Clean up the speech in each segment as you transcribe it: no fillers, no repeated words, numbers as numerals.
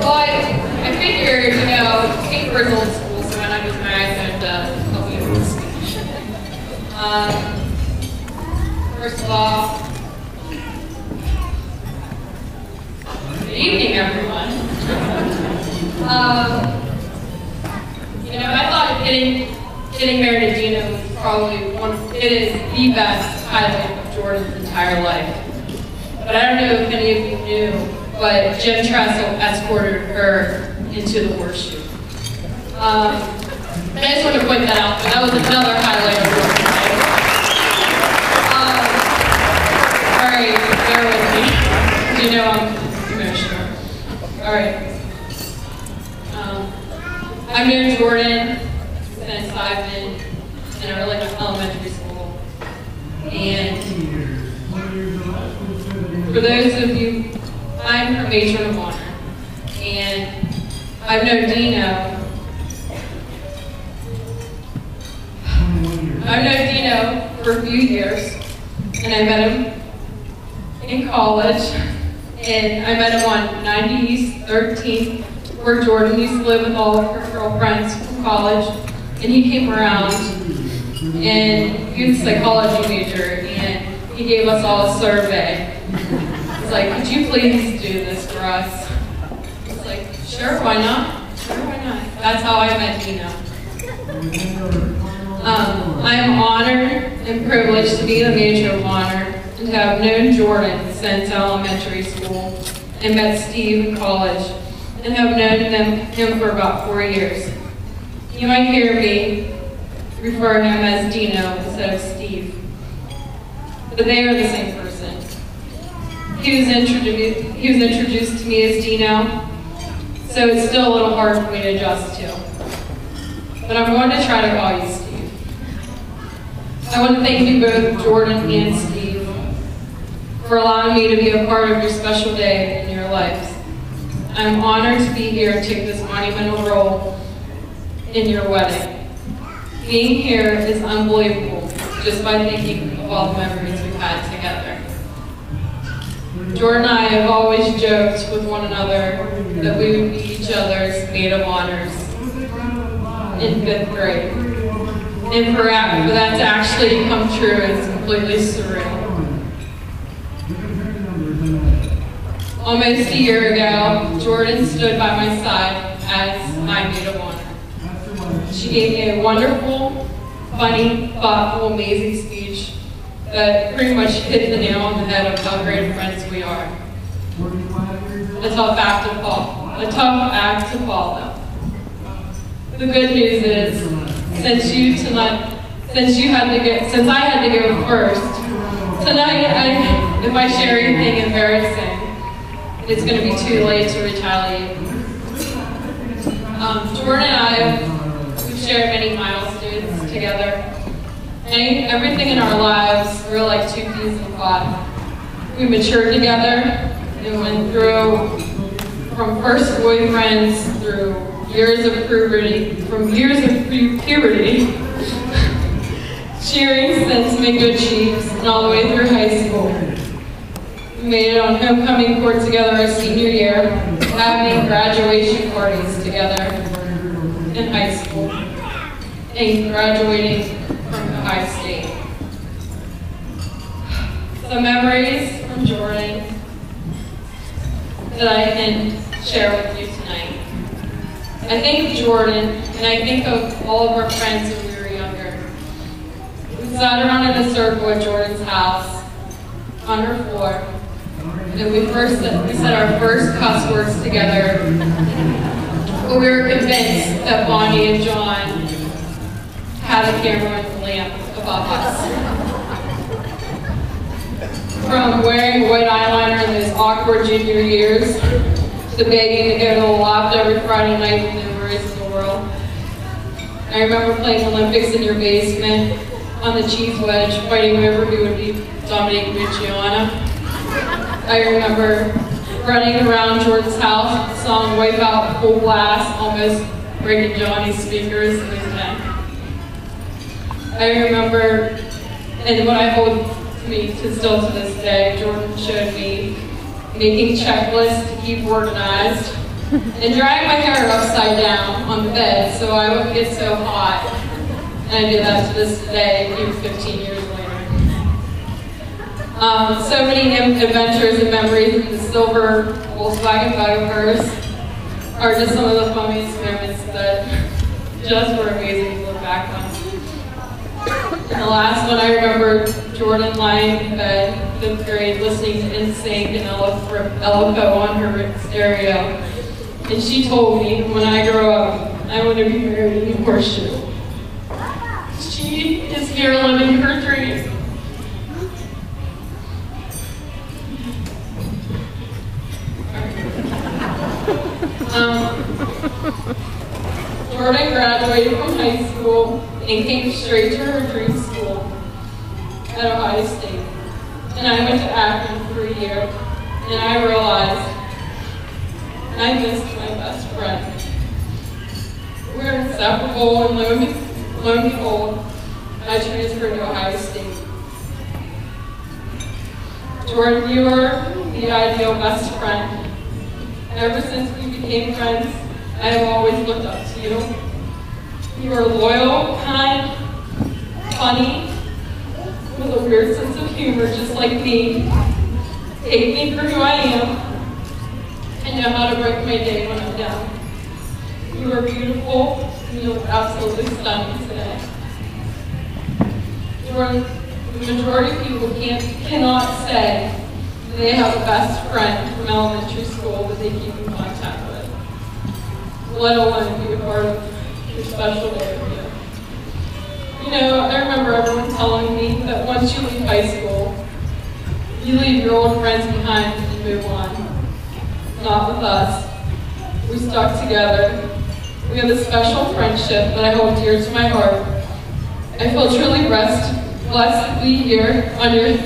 Well, I figured, you know, Paper's old school, so when I was married, I'd help you with the speech. First of all, good evening, everyone. You know, I thought getting married to Dina was probably it is the best highlight of Jordyn's entire life. But I don't know if any of you knew, but Jim Trasso escorted her into the horseshoe. I just want to point that out, but that was another highlight of Jordyn's life. Alright, bear with me. You know I'm emotional. Alright. I married Jordyn since I've been in elementary school. And for those of you, I'm her matron of honor. And I've known Dino. I've known Dino for a few years. And I met him in college. And I met him on 90 East 13th, where Jordyn used to live with all of her girlfriends from college. And he came around, and he was a psychology major, and he gave us all a survey. He's like, could you please do this for us? I was like, sure, why not? Sure, why not? That's how I met Dino. I am honored and privileged to be the matron of honor and to have known Jordyn since elementary school and met Steve in college and have known him for about 4 years. You might hear me refer to him as Dino instead of Steve, but they are the same person. He was introduced to me as Dino, so it's still a little hard for me to adjust to. But I'm going to try to call you Steve. I want to thank you both, Jordyn and Steve, for allowing me to be a part of your special day in your lives. I'm honored to be here and take this monumental role in your wedding. Being here is unbelievable just by thinking of all the memories we've had together. Jordyn and I have always joked with one another that we would be each other's maid of honors in 5th grade. And for that to actually come true is completely surreal. Almost a year ago, Jordyn stood by my side as my maid of honor. She gave me a wonderful, funny, thoughtful, amazing speech that pretty much hit the nail on the head of how great friends we are. A tough act to follow. The good news is, since I had to go first, tonight, if I share anything embarrassing, it's going to be too late to retaliate. Jordyn and I, we've shared many milestones together. And everything in our lives, we're like two peas in a pod. We matured together and went through, from first boyfriends through years of puberty, cheering since Mango Chiefs, and all the way through high school. We made it on homecoming court together our senior year, having graduation parties together in high school, and graduating from Ohio State. Some memories from Jordyn that I can share with you tonight. I think of Jordyn, and I think of all of our friends when we were younger. We sat around in a circle at Jordyn's house, on her floor, and we said our first cuss words together. But we were convinced that Bonnie and John had a camera and lamp above us. From wearing white eyeliner in those awkward junior years, to begging to go to the loft every Friday night with no worries in the world. I remember playing Olympics in your basement on the cheese wedge, fighting over who would be Dominique Michiana. I remember running around Jordyn's house with the song Wipe Out full blast, almost breaking Johnny's speakers in his neck. I remember, and what I hold to me still to this day, Jordyn showed me making checklists to keep organized, and drying my hair upside down on the bed so I wouldn't get so hot. And I do that to this day, even 15 years later. So many adventures and memories in the silver Volkswagen bug of hers are just some of the funniest moments that just were amazing to look back on. And the last one, I remember Jordyn lying in bed, 5th grade, listening to NSYNC and LFO on her stereo. And she told me, when I grow up, I want to be married in a horseshoe. She is here living her dreams. Jordyn graduated from high school and came straight to her dream school at Ohio State. And I went to Akron for a year, and I realized I missed my best friend. We're inseparable, and lo and behold, I transferred to Ohio State. Jordyn, you are the ideal best friend. Ever since we became friends, I have always looked up to you. You are loyal, kind, funny, with a weird sense of humor just like me. Take me for who I am, and know how to break my day when I'm down. You are beautiful, and you look absolutely stunning today. Jordyn, the majority of people cannot say that they have a best friend from elementary school that they keep in contact with, let alone be a part of your special day with you. You know, I remember everyone telling me that once you leave high school, you leave your old friends behind and move on. Not with us. We stuck together. We have a special friendship that I hold dear to my heart. I feel truly blessed to be here on your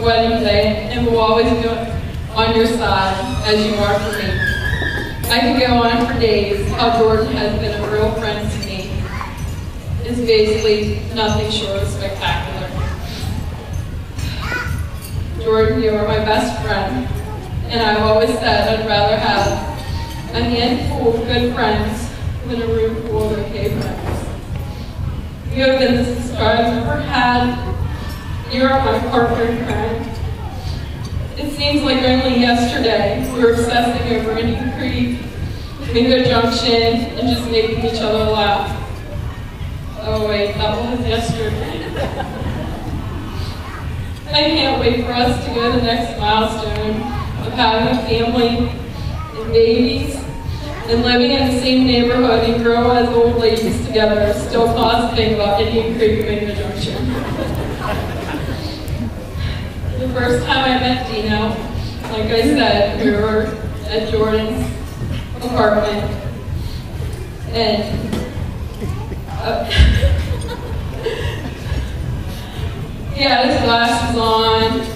wedding day, and will always be on your side as you are for me. I could go on for days how Jordyn has been a real friend to me. It's basically nothing short of spectacular. Jordyn, you are my best friend, and I've always said I'd rather have a handful of good friends than a room full of okay friends. You have been the sister I've ever had. You are my partner in crime. It seems like only yesterday we were obsessing over Indian Creek, Mingo Junction, and just making each other laugh. Oh wait, that was yesterday. I can't wait for us to go to the next milestone of having a family and babies and living in the same neighborhood and grow as old ladies together, still positive about Indian Creek and Mingo Junction. The first time I met Dino, like I said, we were at Jordyn's apartment, and he had his glasses on. He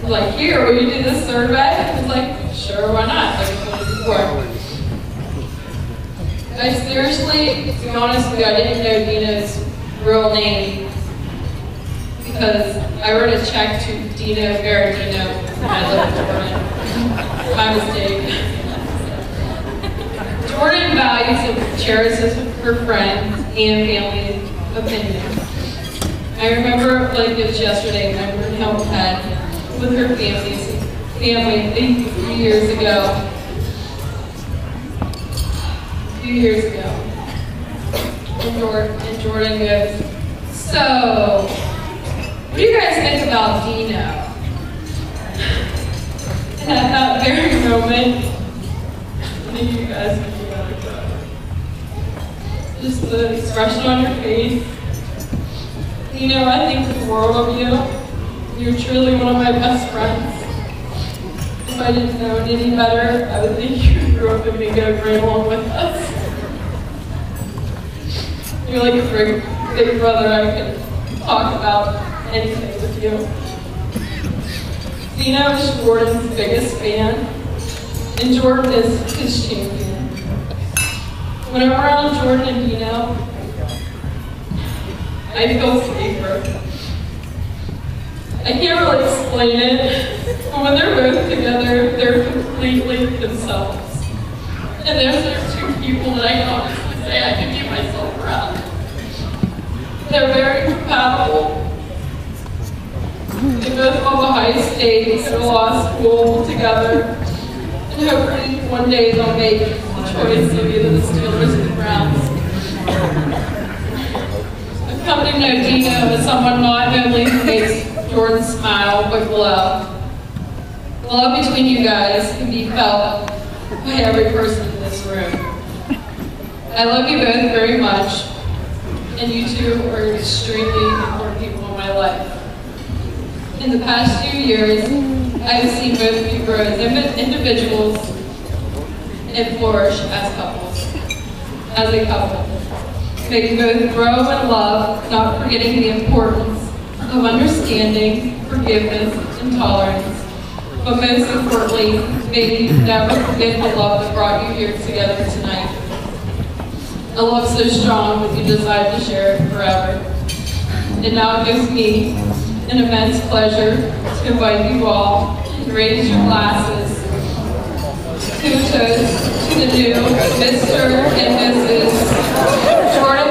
was like, "Here, will you do this survey?" I was like, "Sure, why not?" Like I told you before. I seriously, to be honest with you, I didn't know Dino's real name, because I wrote a check to Dino Garadino when I lived in Jordyn. My mistake. Jordyn values and cherishes her friends and family opinions. I remember like it was yesterday when I were in Hilton Head with her family a few years ago. And Jordyn goes, "So, what do you guys think about Dino?" And at that very moment, I think you guys would be able to cry. Just the expression on your face. Dino, I think the world of you. You're truly one of my best friends. If I didn't know it any better, I would think you grew up in Mingo right along with us. You're like a big brother. I could talk about anything with you. Dino is Jordyn's biggest fan, and Jordyn is his champion. When I'm around Jordyn and Dino, I feel safer. I can't really explain it, but when they're both together, they're completely themselves. And those are two people that I can honestly say I can give myself proud. They're very compatible. They both love the high stakes, go to law school together, and hopefully one day they'll make the choice of either the Steelers or the Browns. I've come to know Dino as someone not only who makes Jordyn smile, but glow. The love between you guys can be felt by every person in this room. I love you both very much, and you two are extremely important people in my life. In the past few years, I have seen both of you grow as individuals and flourish as couples, as a couple. May you both grow in love, not forgetting the importance of understanding, forgiveness, and tolerance. But most importantly, may you never forget the love that brought you here together tonight. A love so strong that you decide to share it forever. And now it gives me an immense pleasure to invite you all to raise your glasses to a toast to the new Mr. and Mrs. Jordyn